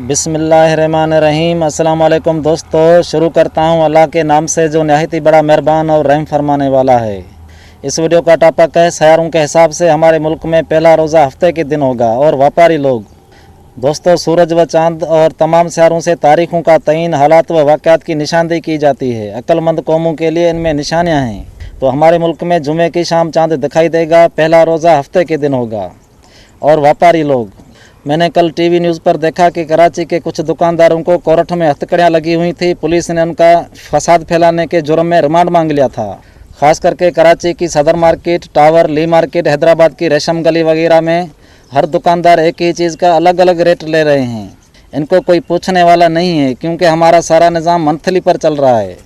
बिस्मिल्लाहिर्रहमानिर्रहीम। अस्सलाम वालेकुम दोस्तों, शुरू करता हूँ अल्लाह के नाम से जो नहायत ही बड़ा मेहरबान और रहम फरमाने वाला है। इस वीडियो का टॉपिक है सयारों के हिसाब से हमारे मुल्क में पहला रोज़ा हफ्ते के दिन होगा और व्यापारी लोग। दोस्तों, सूरज व चाँद और तमाम सयारों से तारीख़ों का तयन, हालात व वाक़यात की निशानदेही की जाती है। अक्लमंद कौमों के लिए इनमें निशानियाँ हैं। तो हमारे मुल्क में जुमे की शाम चाँद दिखाई देगा, पहला रोज़ा हफ्ते के दिन होगा। और व्यापारी लोग, मैंने कल टीवी न्यूज़ पर देखा कि कराची के कुछ दुकानदारों को कोर्ट में हथकड़ियाँ लगी हुई थी। पुलिस ने उनका फसाद फैलाने के जुर्म में रिमांड मांग लिया था। ख़ास करके कराची की सदर मार्केट, टावर, ली मार्केट, हैदराबाद की रेशम गली वगैरह में हर दुकानदार एक ही चीज़ का अलग अलग रेट ले रहे हैं। इनको कोई पूछने वाला नहीं है, क्योंकि हमारा सारा निज़ाम मंथली पर चल रहा है।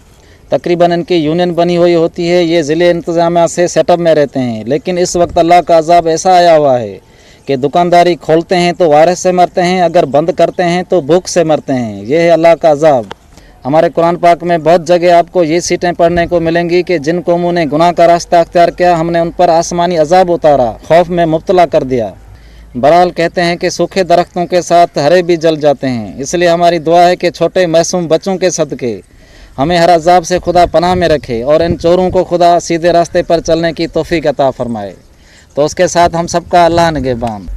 तकरीबन इनकी यूनियन बनी हुई होती है। ये ज़िले इंतज़ामिया से सेटअप में रहते हैं। लेकिन इस वक्त अल्लाह का अज़ाब ऐसा आया हुआ है कि दुकानदारी खोलते हैं तो वायरस से मरते हैं, अगर बंद करते हैं तो भूख से मरते हैं। ये है अल्लाह का अज़ाब। हमारे कुरान पाक में बहुत जगह आपको ये सीटें पढ़ने को मिलेंगी कि जिन कौमों ने गुनाह का रास्ता अख्तियार किया, हमने उन पर आसमानी अज़ाब उतारा, खौफ में मुब्तला कर दिया। बहरहाल कहते हैं कि सूखे दरख्तों के साथ हरे भी जल जाते हैं। इसलिए हमारी दुआ है कि छोटे मासूम बच्चों के सदक़े हमें हर अज़ाब से खुदा पनाह में रखे और इन चोरों को खुदा सीधे रास्ते पर चलने की तौफीक अता फरमाए। तो उसके साथ हम सबका अल्लाह निगहबान।